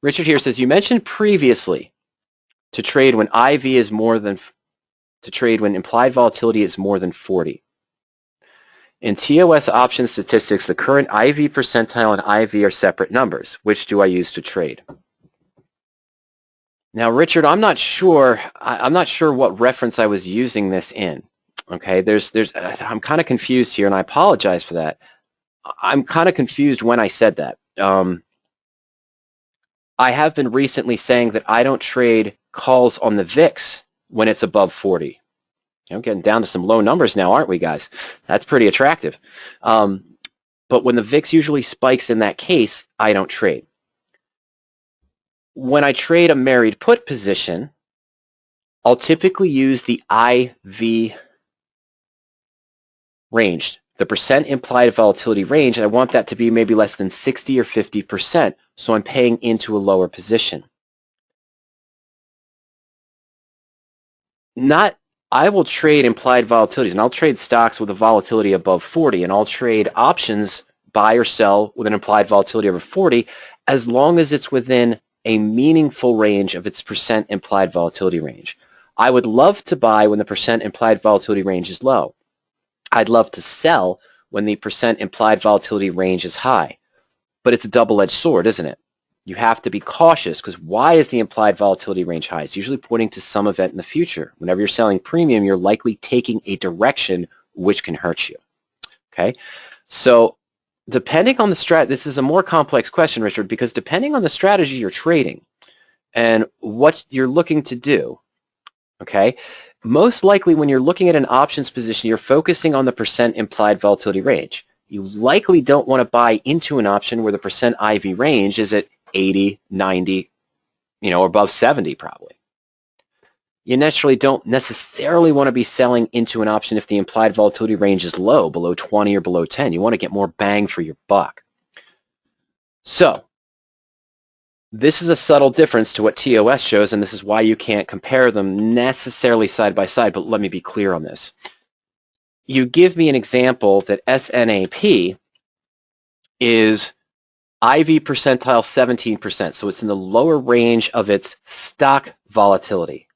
Richard here says, you mentioned previously to trade when IV is more than, to trade when implied volatility is more than 40. In TOS option statistics, the current IV percentile and IV are separate numbers. Which do I use to trade? Now, Richard, I'm not sure what reference I was using this in. Okay, I'm kind of confused here, and I apologize for that. I'm kind of confused when I said that. I have been recently saying that I don't trade calls on the VIX when it's above 40. I'm getting down to some low numbers now, aren't we, guys? That's pretty attractive. But when the VIX usually spikes in that case, I don't trade. When I trade a married put position, I'll typically use the IV range, the percent implied volatility range, and I want that to be maybe less than 60 or 50%, so I'm paying into a lower position. I will trade implied volatilities, and I'll trade stocks with a volatility above 40, and I'll trade options, buy or sell, with an implied volatility over 40, as long as it's within a meaningful range of its percent implied volatility range. I would love to buy when the percent implied volatility range is low. I'd love to sell when the percent implied volatility range is high. But it's a double-edged sword, isn't it? You have to be cautious, because why is the implied volatility range high? It's usually pointing to some event in the future. Whenever you're selling premium, you're likely taking a direction which can hurt you. Okay? So depending on the strategy, this is a more complex question, Richard, because depending on the strategy you're trading and what you're looking to do, okay, most likely when you're looking at an options position, you're focusing on the percent implied volatility range. You likely don't want to buy into an option where the percent IV range is at 80, 90, or above 70 probably. You naturally don't necessarily want to be selling into an option if the implied volatility range is low, below 20 or below 10. You want to get more bang for your buck. So this is a subtle difference to what TOS shows, and this is why you can't compare them necessarily side by side, but let me be clear on this. You give me an example that SNAP is IV percentile 17%, so it's in the lower range of its stock volatility.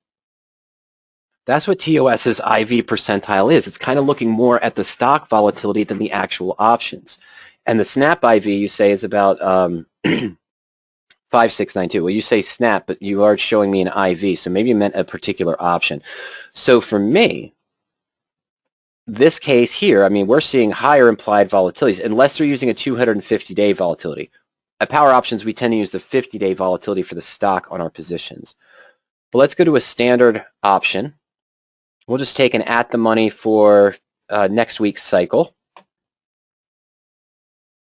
That's what TOS's IV percentile is. It's kind of looking more at the stock volatility than the actual options. And the SNAP IV, you say, is about 5692. Well, you say SNAP, but you are showing me an IV, so maybe you meant a particular option. So for me, this case here, I mean, we're seeing higher implied volatilities, unless they're using a 250-day volatility. At PowerOptions, we tend to use the 50-day volatility for the stock on our positions. But let's go to a standard option. We'll just take an at-the-money for next week's cycle.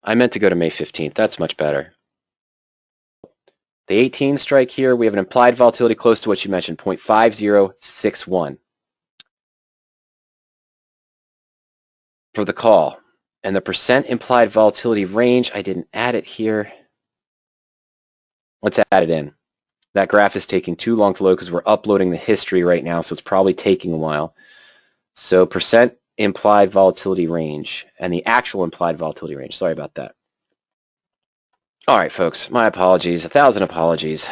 I meant to go to May 15th. That's much better. The 18 strike here, we have an implied volatility close to what you mentioned, 0.5061. For the call. And the percent implied volatility range, I didn't add it here. Let's add it in. That graph is taking too long to load because we're uploading the history right now, so it's probably taking a while. So percent implied volatility range and the actual implied volatility range. Sorry about that. All right, folks, my apologies. 1,000 apologies.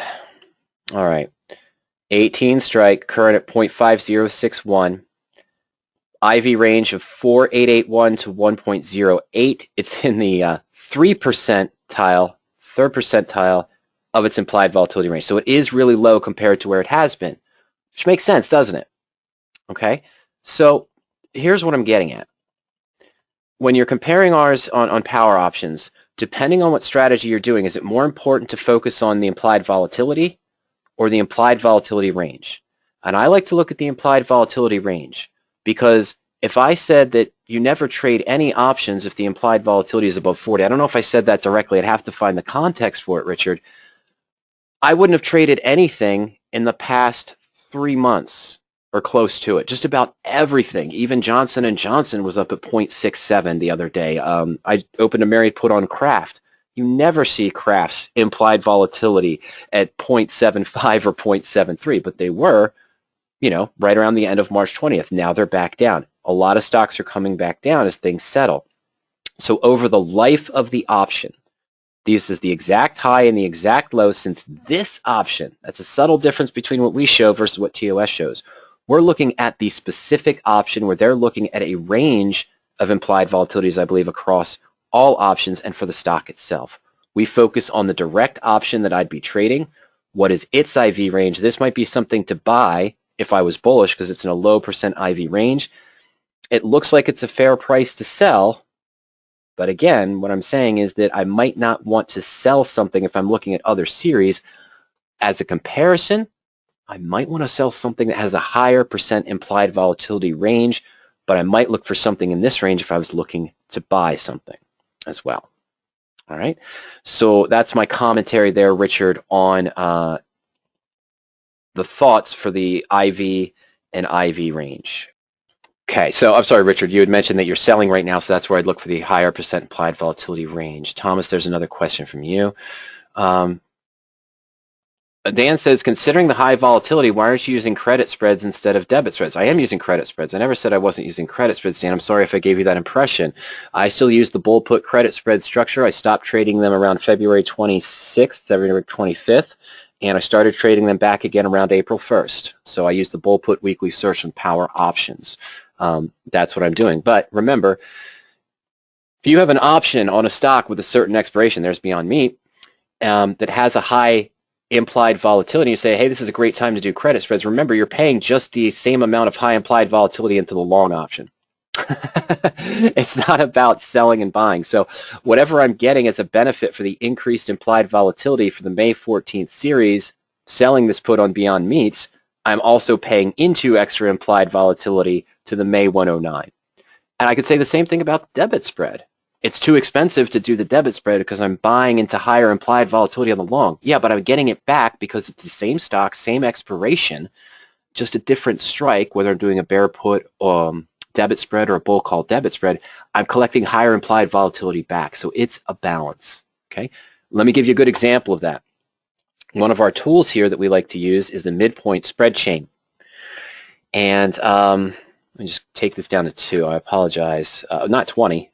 All right. 18 strike, current at 0.5061. IV range of 4881 to 1.08. It's in the 3% tile, third percentile of its implied volatility range. So it is really low compared to where it has been, which makes sense, doesn't it? Okay, so here's what I'm getting at. When you're comparing ours on PowerOptions, depending on what strategy you're doing, is it more important to focus on the implied volatility or the implied volatility range? And I like to look at the implied volatility range, because if I said that you never trade any options if the implied volatility is above 40, I don't know if I said that directly. I'd have to find the context for it, Richard. I wouldn't have traded anything in the past 3 months or close to it. Just about everything. Even Johnson & Johnson was up at 0.67 the other day. I opened a married put on Kraft. You never see Kraft's implied volatility at 0.75 or 0.73, but they were, right around the end of March 20th. Now they're back down. A lot of stocks are coming back down as things settle. So over the life of the option, This is the exact high and the exact low, since this option, that's a subtle difference between what we show versus what TOS shows. We're looking at the specific option where they're looking at a range of implied volatilities, I believe, across all options and for the stock itself. We focus on the direct option that I'd be trading. What is its IV range? This might be something to buy if I was bullish because it's in a low percent IV range. It looks like it's a fair price to sell, but again, what I'm saying is that I might not want to sell something if I'm looking at other series. As a comparison, I might want to sell something that has a higher percent implied volatility range, but I might look for something in this range if I was looking to buy something as well. All right, so that's my commentary there, Richard, on the thoughts for the IV and IV range. Okay, so I'm sorry, Richard, you had mentioned that you're selling right now, so that's where I'd look for the higher percent implied volatility range. Thomas, there's another question from you. Dan says, considering the high volatility, why aren't you using credit spreads instead of debit spreads? I am using credit spreads. I never said I wasn't using credit spreads, Dan. I'm sorry if I gave you that impression. I still use the bull put credit spread structure. I stopped trading them around February 26th, February 25th, and I started trading them back again around April 1st. So I use the bull put weekly search on PowerOptions. That's what I'm doing. But remember, if you have an option on a stock with a certain expiration, there's Beyond Meat, that has a high implied volatility, you say, hey, this is a great time to do credit spreads. Remember, you're paying just the same amount of high implied volatility into the long option. It's not about selling and buying. So whatever I'm getting as a benefit for the increased implied volatility for the May 14th series, selling this put on Beyond Meats, I'm also paying into extra implied volatility to the May 109. And I could say the same thing about the debit spread. It's too expensive to do the debit spread because I'm buying into higher implied volatility on the long. Yeah, but I'm getting it back because it's the same stock, same expiration, just a different strike, whether I'm doing a bear put debit spread or a bull call debit spread. I'm collecting higher implied volatility back. So it's a balance. Okay, let me give you a good example of that. One of our tools here that we like to use is the midpoint spread chain. And let me just take this down to 2. I apologize. Not 20.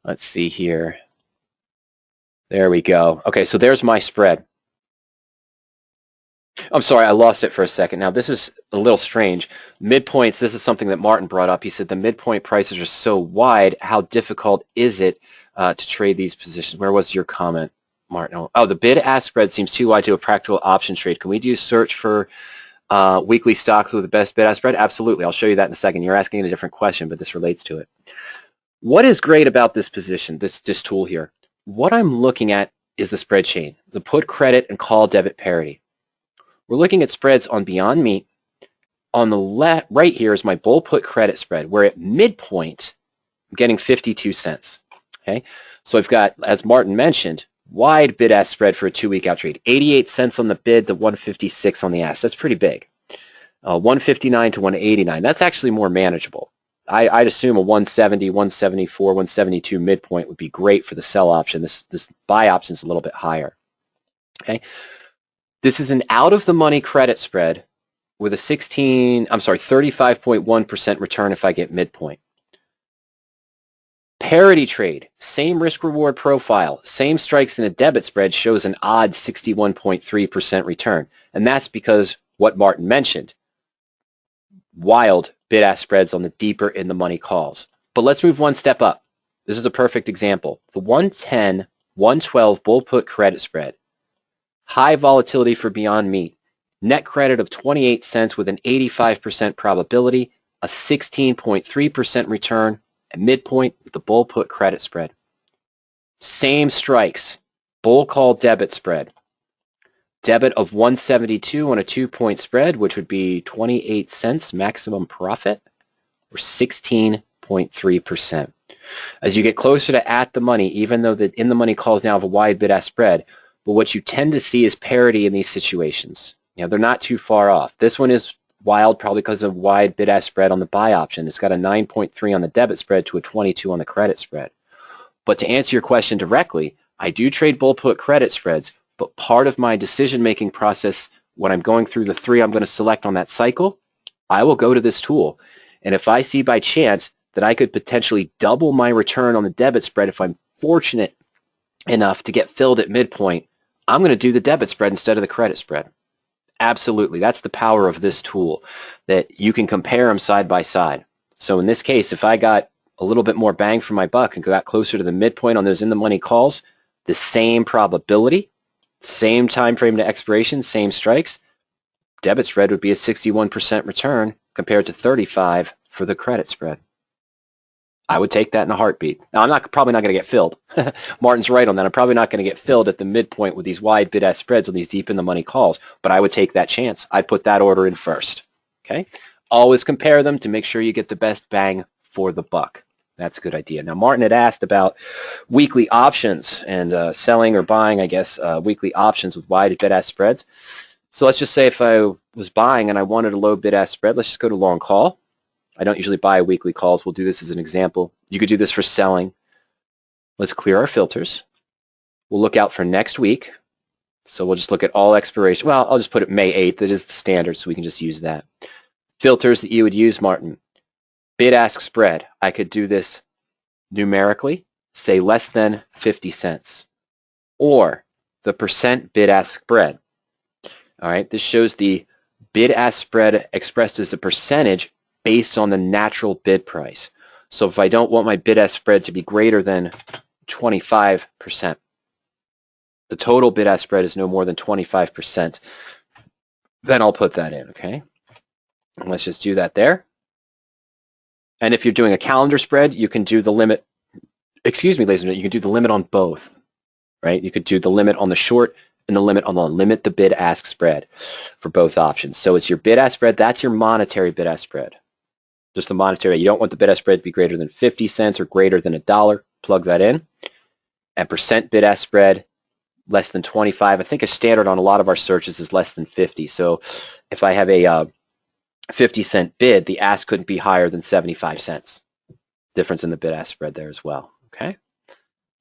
Let's see here. There we go. Okay, so there's my spread. I'm sorry, I lost it for a second. Now, this is a little strange. Midpoints, this is something that Martin brought up. He said the midpoint prices are so wide, how difficult is it to trade these positions? Where was your comment, Martin? Oh, the bid-ask spread seems too wide to a practical option trade. Can we do search for weekly stocks with the best bid-ask spread? Absolutely. I'll show you that in a second. You're asking a different question, but this relates to it. What is great about this position, this tool here? What I'm looking at is the spread chain, the put credit and call debit parity. We're looking at spreads on Beyond Meat. On the left, right here is my bull put credit spread, where at midpoint, I'm getting 52 cents. Okay, so I've got, as Martin mentioned, wide bid-ask spread for a 2-week out trade. 88 cents on the bid to 156 on the ask. That's pretty big. 159 to 189. That's actually more manageable. I'd assume a 170, 174, 172 midpoint would be great for the sell option. This buy option is a little bit higher. Okay, this is an out-of-the-money credit spread with a 35.1% return if I get midpoint. Parity trade, same risk-reward profile, same strikes in a debit spread shows an odd 61.3% return. And that's because what Martin mentioned, wild bid-ask spreads on the deeper in-the-money calls. But let's move one step up. This is a perfect example. The 110, 112 bull put credit spread, high volatility for Beyond Meat, net credit of 28 cents with an 85% probability, a 16.3% return, and midpoint with the bull put credit spread. Same strikes, bull call debit spread. Debit of 172 on a 2-point spread, which would be 28 cents maximum profit, or 16.3%. As you get closer to at the money, even though the in the money calls now have a wide bid-ask spread, but what you tend to see is parity in these situations. You know, they're not too far off. This one is wild probably because of wide bid-ask spread on the buy option. It's got a 9.3 on the debit spread to a 22 on the credit spread. But to answer your question directly, I do trade bull put credit spreads, but part of my decision-making process when I'm going through the 3 I'm going to select on that cycle, I will go to this tool. And if I see by chance that I could potentially double my return on the debit spread if I'm fortunate enough to get filled at midpoint, I'm going to do the debit spread instead of the credit spread. Absolutely. That's the power of this tool, that you can compare them side by side. So in this case, if I got a little bit more bang for my buck and got closer to the midpoint on those in-the-money calls, the same probability, same time frame to expiration, same strikes, debit spread would be a 61% return compared to 35 for the credit spread. I would take that in a heartbeat. Now, I'm probably not going to get filled. Martin's right on that. I'm probably not going to get filled at the midpoint with these wide bid-ask spreads on these deep in-the-money calls, but I would take that chance. I'd put that order in first. Okay? Always compare them to make sure you get the best bang for the buck. That's a good idea. Now, Martin had asked about weekly options and selling or buying, I guess, weekly options with wide bid-ask spreads. So let's just say if I was buying and I wanted a low bid-ask spread, let's just go to long call. I don't usually buy weekly calls. We'll do this as an example. You could do this for selling. Let's clear our filters. We'll look out for next week. So we'll just look at all expiration. Well, I'll just put it May 8th. That is the standard, so we can just use that. Filters that you would use, Martin. Bid-ask spread. I could do this numerically, say less than 50 cents. Or the percent bid-ask spread. All right, this shows the bid-ask spread expressed as a percentage based on the natural bid price. So if I don't want my bid-ask spread to be greater than 25%, the total bid-ask spread is no more than 25%, then I'll put that in, okay? And let's just do that there. And if you're doing a calendar spread, you can do the limit, excuse me, ladies and gentlemen, you can do the limit on both, right? You could do the limit on the short and the limit on the limit the bid-ask spread for both options. So it's your bid-ask spread, that's your monetary bid-ask spread. Just the monetary. You don't want the bid-ask spread to be greater than 50 cents or greater than $1. Plug that in. And percent bid-ask spread, less than 25. I think a standard on a lot of our searches is less than 50. So if I have a 50-cent bid, the ask couldn't be higher than 75 cents. Difference in the bid-ask spread there as well. Okay?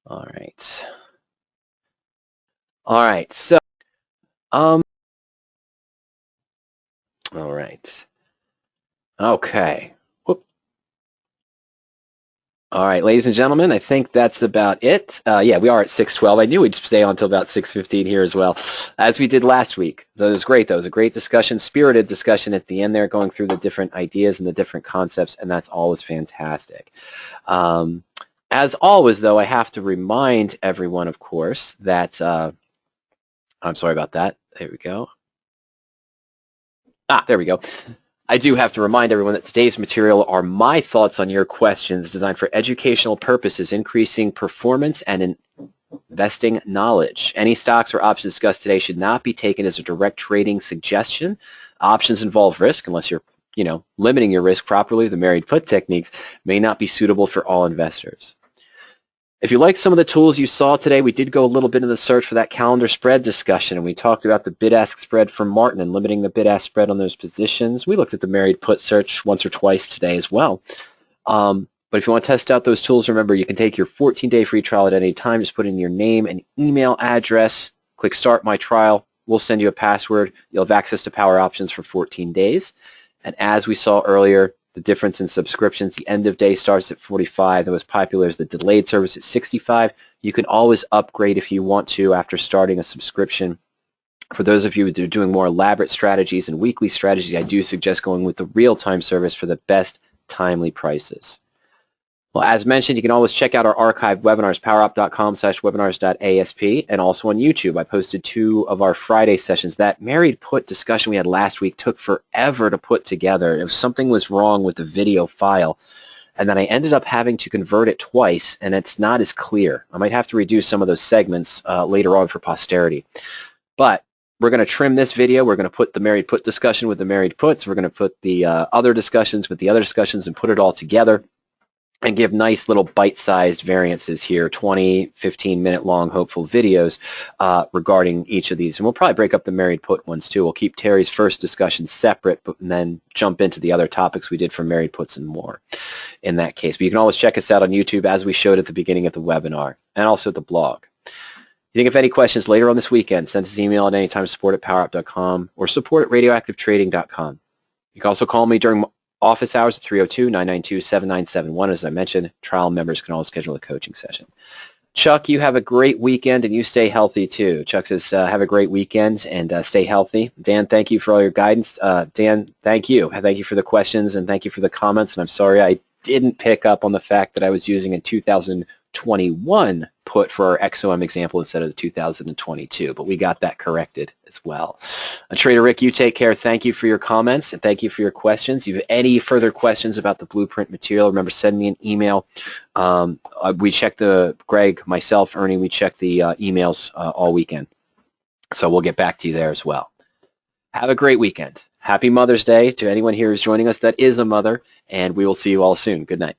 All right. All right. So, all right. Okay. All right, ladies and gentlemen, I think that's about it. Yeah, we are at 6:12. I knew we'd stay on until about 6:15 here as well, as we did last week. That was great, though. It was a great discussion, spirited discussion at the end there, going through the different ideas and the different concepts, and that's always fantastic. As always, though, I have to remind everyone, of course, that I'm sorry about that. There we go. There we go. I do have to remind everyone that today's material are my thoughts on your questions designed for educational purposes, increasing performance and investing knowledge. Any stocks or options discussed today should not be taken as a direct trading suggestion. Options involve risk unless you're, limiting your risk properly. The married put techniques may not be suitable for all investors. If you like some of the tools you saw today, we did go a little bit in the search for that calendar spread discussion, and we talked about the bid-ask spread from Martin and limiting the bid-ask spread on those positions. We looked at the married put search once or twice today as well. But if you want to test out those tools, remember you can take your 14-day free trial at any time. Just put in your name and email address, click Start My Trial. We'll send you a password. You'll have access to PowerOptions for 14 days. And as we saw earlier, the difference in subscriptions, the end of day starts at 45. The most popular is the delayed service at 65. You can always upgrade if you want to after starting a subscription. For those of you who are doing more elaborate strategies and weekly strategies, I do suggest going with the real-time service for the best timely prices. Well, as mentioned, you can always check out our archived webinars, powerup.com/webinars.asp, and also on YouTube. I posted 2 of our Friday sessions. That married put discussion we had last week took forever to put together. If something was wrong with the video file, and then I ended up having to convert it twice, and it's not as clear. I might have to redo some of those segments later on for posterity. But we're going to trim this video. We're going to put the married put discussion with the married puts. We're going to put the other discussions with the other discussions and put it all together and give nice little bite-sized variances here, 20, 15-minute long hopeful videos regarding each of these. And we'll probably break up the married put ones too. We'll keep Terry's first discussion separate, but then jump into the other topics we did for married puts and more in that case. But you can always check us out on YouTube as we showed at the beginning of the webinar and also the blog. If you think of any questions later on this weekend, send us an email at anytime, support@powerup.com or support@radioactivetrading.com. You can also call me during office hours at 302-992-7971. As I mentioned, trial members can always schedule a coaching session. Chuck, you have a great weekend, and you stay healthy, too. Chuck says, have a great weekend, and stay healthy. Dan, thank you for all your guidance. Dan, thank you. Thank you for the questions, and thank you for the comments. And I'm sorry I didn't pick up on the fact that I was using a 2021 put for our XOM example instead of the 2022, but we got that corrected as well. Trader Rick, you take care. Thank you for your comments, and thank you for your questions. If you have any further questions about the blueprint material, remember, send me an email. We check Greg, myself, Ernie, we check the emails all weekend. So we'll get back to you there as well. Have a great weekend. Happy Mother's Day to anyone here who's joining us that is a mother, and we will see you all soon. Good night.